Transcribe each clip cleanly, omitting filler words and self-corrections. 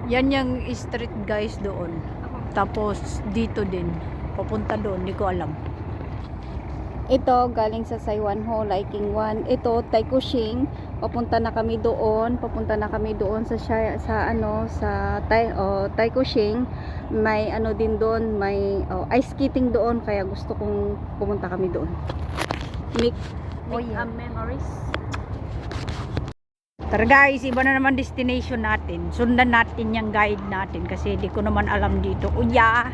Yan yung street guys doon. Tapos dito din. Papunta doon, hindi ko alam. Ito galing sa Saiwanho, Liking 1. Ito Taikushing. Papunta na kami doon. Sa Taikushing. May ano din doon, may ice skating doon, kaya gusto kong pumunta kami doon. Make memories. Tara guys, iba na naman destination natin. Sundan natin yung guide natin kasi di ko naman alam dito. Uya!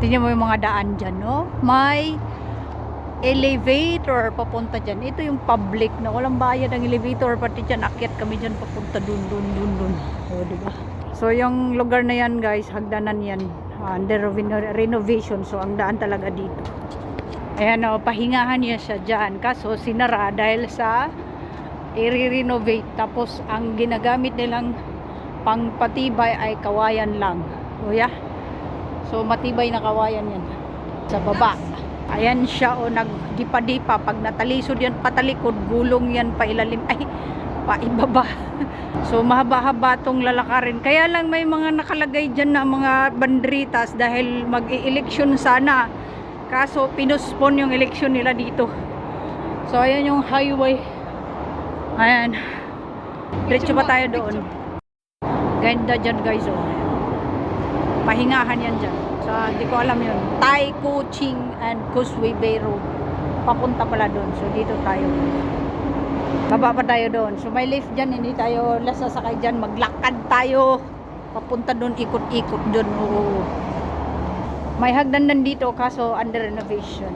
Tingnan mo yung mga daan dyan, no? May elevator papunta dyan. Ito yung public na walang bayad ang elevator. Pati dyan, akyat kami dyan papunta dun. O, diba? So, yung lugar na yan guys, hagdanan yan. Under renovation. So, ang daan talaga dito. Ayan o, pahingahan niya siya dyan. Kaso, sinara dahil sa i-renovate. Tapos ang ginagamit nilang pangpatibay ay kawayan lang. Kuya. So matibay na kawayan yan. Sa baba. Ayan siya o nagdipa-dipa. Pag natalisod yan patalikod, gulong yan pa ilalim. Ay, paibaba. So mahaba-haba tong lalakarin. Kaya lang may mga nakalagay dyan na mga banderitas dahil mag-i-eleksyon sana. Kaso pinuspon yung eleksyon nila dito. So ayan yung highway. Ayan. Diretso pa tayo doon. Ganda dyan guys. Oh. Pahingahan yan dyan. So, hindi ko alam yun. Taikushing and Causeway Bay Road. Papunta pala doon. So, dito tayo. Baba pa tayo doon. So, may lift dyan. Hindi tayo sasakay dyan. Maglakad tayo. Papunta doon. Ikot-ikot doon. Oh. May hagdan dito kaso under renovation.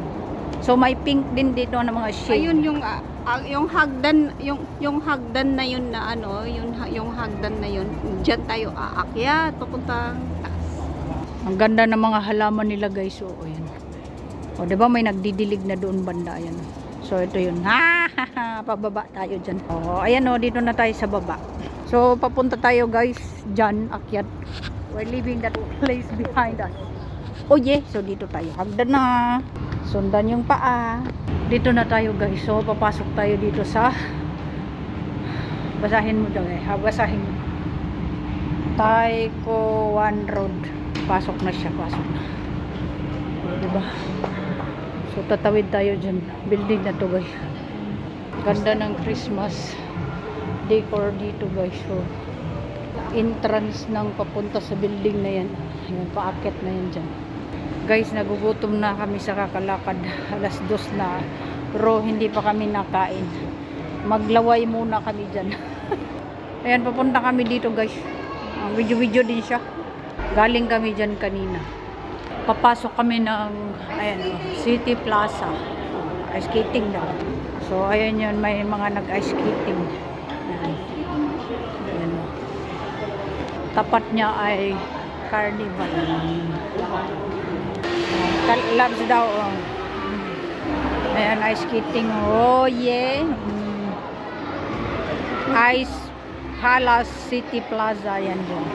So, may pink din dito na mga shade. Ayun yung hagdan, yung hagdan na yun na ano, yung hagdan na yun. Diyan tayo aakyat papuntang taas. Ang ganda ng mga halaman nila guys. So, ayan. O, diba may nagdidilig na doon banda. Ayan. So, ito yun. Pababa tayo dyan. O, ayan o, dito na tayo sa baba. So, papunta tayo guys dyan, akyat. We're leaving that place behind us. Oh yeah, so dito tayo. Hagdan na. Sundan yung paa. Dito na tayo guys. So, papasok tayo dito sa basahin mo daw eh. Basahin mo. Taiko 1 Road. Pasok na siya. Pasok na. Diba? So, tatawid tayo dyan. Building na to guys. Ganda ng Christmas decor dito guys. So, entrance ng papunta sa building na yan. Yung paakit na yan dyan. Guys, nagugutom na kami sa kakalakad. Alas 2 na. Pero hindi pa kami nakain. Maglaway muna kami dyan. Ayan, papunta kami dito guys. Video din siya. Galing kami dyan kanina. Papasok kami ng ayan, City Plaza. Ice skating daw. So, ayan yun. May mga nag-ice skating. Ayan. Ayan. Tapat niya ay Carnival. Labs daw. Oh. Ayan, ice skating. Oh, yeah. Ice Palace City Plaza. Ayan dyan.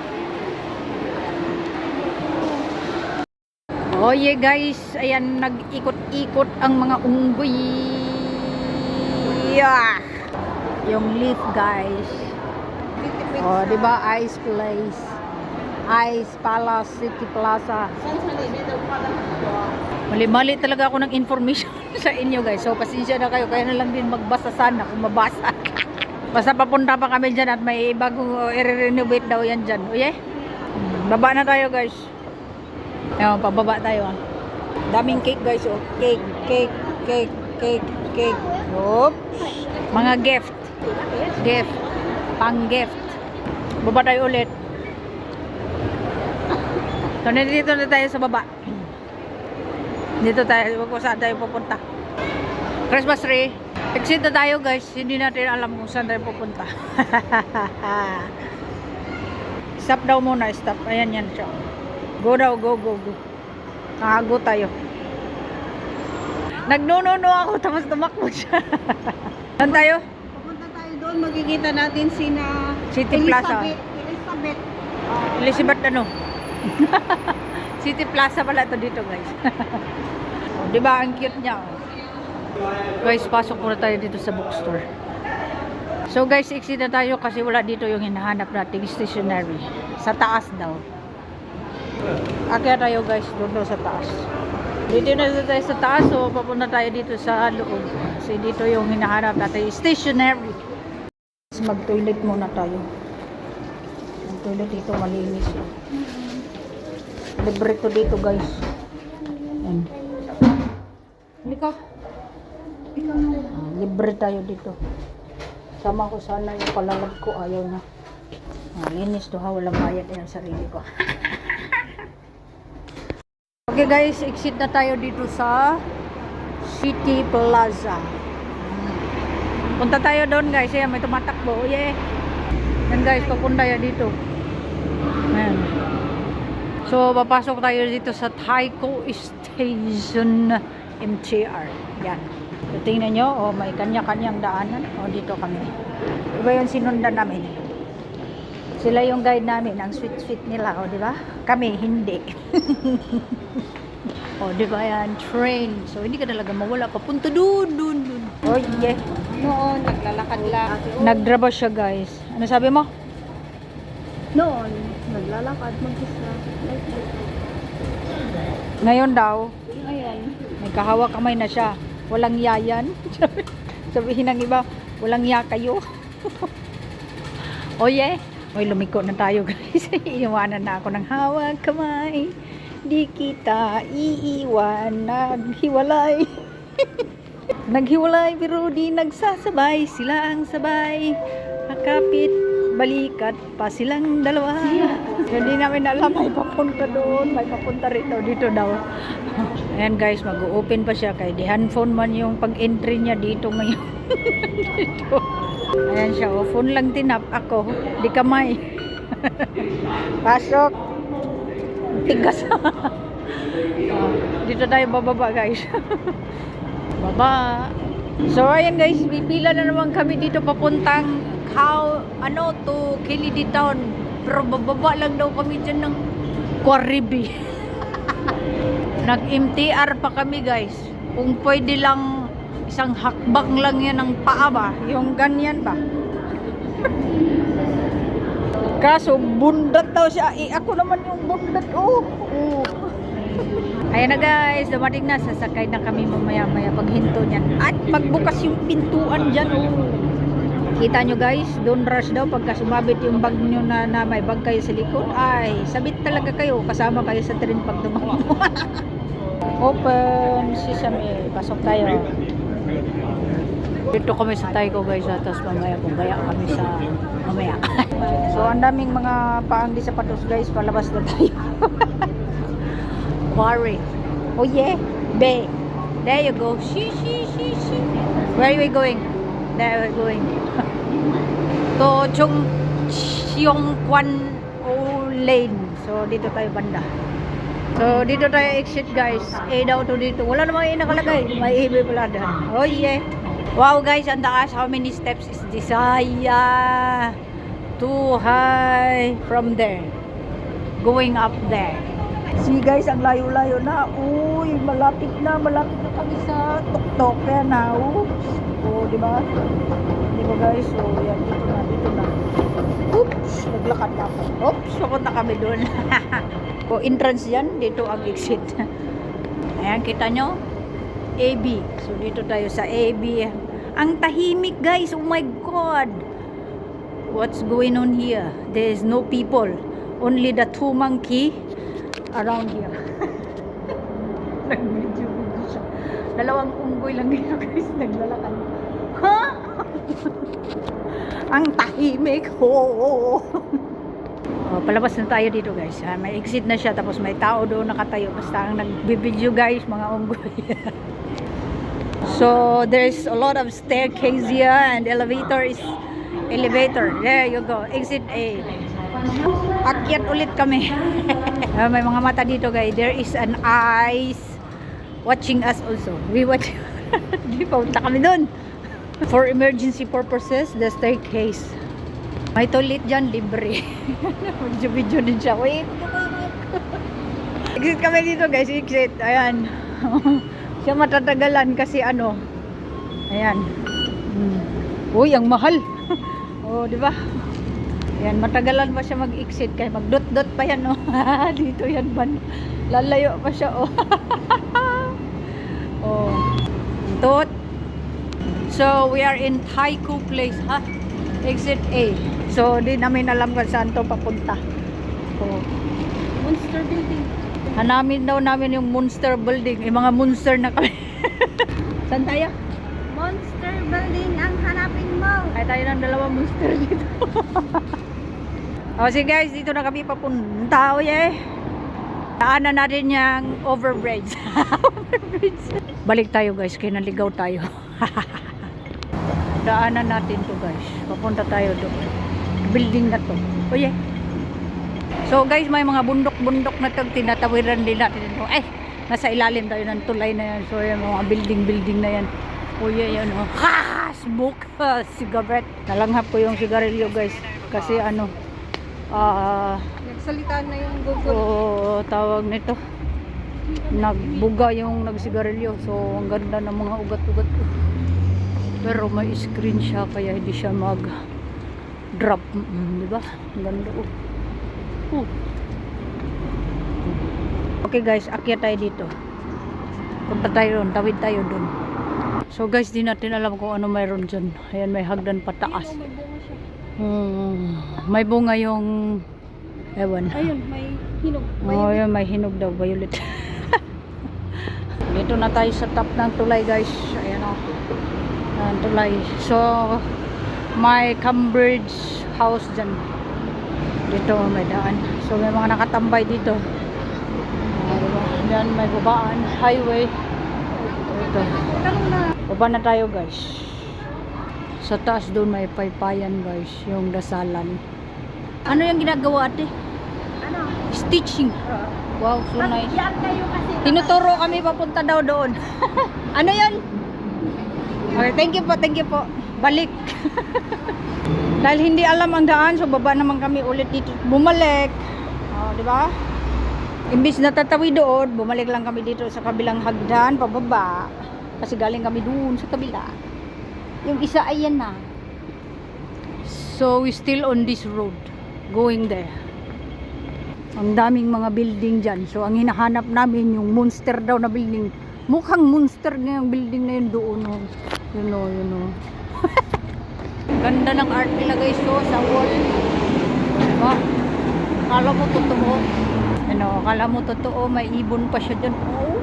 Oh, yeah guys. Ayan, nag-ikot-ikot ang mga unggoy. Yeah. Yung leaf guys. Oh, diba? Ice Place. Ice Palace City Plaza. Mali-mali talaga ako ng information sa inyo guys. So pasensya na kayo. Kaya na lang din magbasa sana kung mabasa. Basta papunta pa kami dyan at may bagong i-renovate daw yan dyan. O yeah? Baba na tayo guys. Ayun, pababa tayo. Daming cake guys. Oh. Cake. Oops. Mga gift. Pang-gift. Baba tayo ulit. So, dito na tayo sa baba. Dito tayo, kung saan tayo pupunta. Christmas tree. Exit na tayo guys. Hindi natin alam kung saan tayo pupunta. Stop daw muna, stop. Ayan yan siya. Go daw, go. Nakago tayo. Nagnununo ako, tapos tumakbo siya. Saan tayo? Pupunta tayo doon, makikita natin sina City Plaza. Elizabeth ano? City Plaza pala to dito guys. Oh, diba ang cute niya? Guys, pasok muna tayo dito sa bookstore. So guys, exit na tayo kasi wala dito yung hinahanap nating stationery. Sa taas daw. Akyat tayo guys, doon daw sa taas. Dito na tayo sa taas, so papunta tayo dito sa loob. Kasi dito yung hinahanap natin, stationary. Mag-toilet muna tayo. Mag-toilet dito, malinis. Libre to dito guys. Yan. Halika. Libre tayo dito. Sama ko sana yung palalab ko, ayaw na. Linis to ha, walang bayad yan sarili ko. Okay guys, exit na tayo dito sa City Plaza. Punta tayo doon guys, ayan, may tumatakbo. Oh yeah. Yan guys, papunta tayo dito. Ayan. So, papasok tayo dito sa Taiko Station MTR. Yan. So, tingnan nyo, oh, may kanya-kanyang daanan. Oh, dito kami. Iba yung sinundan namin. Sila yung guide namin, ang sweet-sweet nila, oh, di ba? Kami, hindi. Oh, di ba yan? Train. So, hindi ka talaga mawala. Papunta dun. Oh, yeah. Noon, naglalakad lang. Nagdraba siya, guys. Ano sabi mo? Noon, naglalakad, mag-isa. Ngayon daw, Ngayon, may kahawak kamay na siya. Walang yayan. Sabihin ng iba, walang ya kayo. Oh, yeah. Oy, lumiko na tayo, guys. Iiwanan na ako ng hawak kamay. Di kita iiwan, naghiwalay. Naghiwalay pero di nagsasabay. Sila ang sabay. Akapit, balikat pa silang dalawa. Hindi namin alam, may papunta doon, may papunta rito, dito daw. Ayan guys, mag-open pa siya kay di handphone man yung pag-entry niya dito ngayon. Dito. Ayan siya, oh, phone lang tinap ako, di kamay. Pasok. Tigas. Dito tayo bababa guys. Baba. So ayan guys, pipila na naman kami dito papuntang to Kennedy Town. Pero bababa lang daw kami dyan ng Quarribi. Nag-MTR pa kami guys. Kung pwede lang isang hakbang lang yan ng paa ba? Yung ganyan ba? Kaso bundat daw siya. Ako naman yung bundat. Oh. Ayan na guys, dumating na. Sasakay na kami mamaya-maya paghinto niyan. At magbukas yung pintuan dyan. Oh. Kita nyo guys, don't rush daw pagka sumabit yung bag nyo na may bag kayo sa likod. Ay, sabit talaga kayo. Kasama kayo sa train pag dumakbo. Open sesame. Pasok tayo. Dito kami sa Taiko guys, tapos mamaya bumaya kami sa mamaya. So ang daming mga paanggi sa patos guys, palabas na tayo. Worry. Oh yeah, be. There you go. She. Where are we going? There we're going. To Cheong Kwan O Lane. So dito tayo banda. So dito tayo exit guys. Daw to dito. Wala namang nakalagay. May ibi pala doon. Oh yeah. Wow guys, ang taas. How many steps is this? Too high from there. Going up there. See guys, ang layo-layo na. Uy, malapit na kami sa tuktok. Kaya na. Oh, di ba? Di ba guys? So, yan, dito na. Oops, naglakad na ako. Oops, papunta kami doon. O, entrance yan. Dito ang exit. Ayan, kita nyo? AB. So, dito tayo sa AB. Ang tahimik guys. Oh my God. What's going on here? There is no people. Only the two monkey around here. Nag-video siya. Dalawang unggoy lang dito guys. Naglalakad. Ha? Ang tahimik. Oh, palabas na tayo dito guys. May exit na siya. Tapos may tao doon nakatayo. Basta ang nag-video guys. Mga unggoy. So there's a lot of staircase here. And elevator. There you go. Exit A. Akyat ulit kami. May mga mata dito guys. There is an eyes watching us also. We watch. Di pa punta kami doon. For emergency purposes, the staircase. May toilet dyan, libre. Video din siya. Wait. Exit kami dito guys. Exit. Ayan. Siya matatagalan kasi ano. Ayan. Uy, ang mahal. Oh, di ba? Yan, matagalan pa siya mag-exit kaya magdot-dot pa yan, no? Dito yan ba? Lalayo pa siya, oh. Oh. Dot. So, we are in Taiko Place, ha? Exit A. So, di namin alam kung saan to papunta. Oh. Monster building. Hanamin daw namin yung monster building. Yung mga monster na kami. Saan tayo? Monster building ang hanapin mo. Ay, tayo ng dalawang monster dito. O, sige guys, dito na kami papunta. O, yeah. Daanan natin yung overbridge. Overbridge. Balik tayo guys, kaya naligaw tayo. Daanan natin to guys. Papunta tayo doon. Building na to. O, yeah. So guys, may mga bundok-bundok na to. Tinatawiran din natin ito. Eh, nasa ilalim tayo ng tulay na yan. So, yung mga building-building na yan. O, yeah, yan. O. Ha! Smoke! Cigarette. Nalanghap ko yung sigarilyo guys. Kasi ano, Nagsalita na yung Google. so, tawag nito, nagbuga yung nagsigarilyo. So, ang ganda ng mga ugat-ugat ko. Pero may screen siya, kaya hindi siya mag-drop. Diba? Ang ganda ko. Okay guys, akyat tayo dito. Punta tayo doon, tawid tayo doon. So guys, di natin alam kung ano mayroon dyan. Ayan, may hagdan pataas. May bunga yung ewan. Ayun, may hinog. Oh, yun, may hinog daw, violet. Dito na tayo sa top ng tulay guys. Ayan o. Ayan, tulay. So, may Cambridge house dyan. Dito may daan. So, may mga nakatambay dito. Diba? Yan, may babaan. Highway. Ito. Baba na tayo guys. Sa taas doon may paypayan guys. Yung dasalan. Ano yung ginagawa ate? Ano? Stitching. Wow, so nice. Yan kayo kasi. Tinuturo kami papunta daw doon. Ano yan? Okay, thank you po. Balik. Dahil hindi alam ang daan, so baba naman kami ulit dito. Bumalik. Oh, di ba? Imbis na tatawid doon, bumalik lang kami dito sa kabilang hagdan, pababa. Kasi galing kami doon sa kabila. Yung isa ay yan na. So, we still on this road. Going there. Ang daming mga building dyan. So, ang hinahanap namin yung monster daw na building. Mukhang monster na yung building na yun doon. Oh. Yun o, yun o. Ganda ng art nila guys to sa wall. Diba? Kala mo totoo. Ano, kala mo totoo, may ibon pa siya dyan. Oh.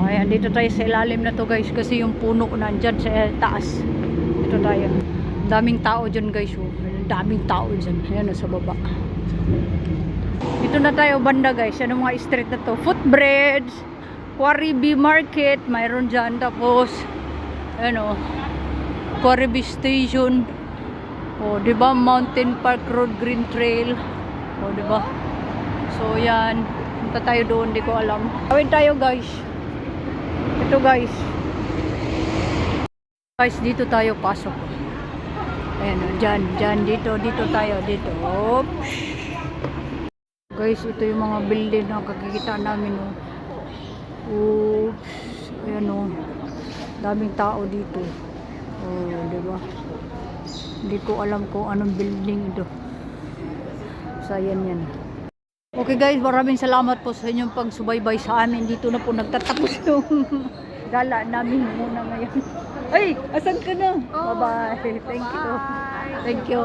Ayan, dito tayo sa ilalim na to guys. Kasi yung puno nandyan sa taas. Dito tayo. Daming tao dyan guys. Oh. Daming tao dyan. Ayan o, sa baba. Dito na tayo banda guys. Ano mga street na to? Footbridge, Quarry B Market, mayroon dyan. Tapos, ano, Quarry B Station. O, diba? Mountain Park Road, Green Trail. O, diba? So, yan. Punta tayo doon. Di ko alam. Tawid tayo guys. Ito guys. Guys, dito tayo pasok. Ayan, dyan, dito tayo, dito. Oops. Guys, ito yung mga building na kakikita namin. Oops. Ayan o. Daming tao dito. Oh, diba? Hindi ko alam kung anong building ito. So, yan. Okay guys, maraming salamat po sa inyong pagsubaybay sa amin. Dito na po nagtatapos yung gala namin muna ngayon. Ay, asan ka na? Bye-bye. Thank you. Thank you.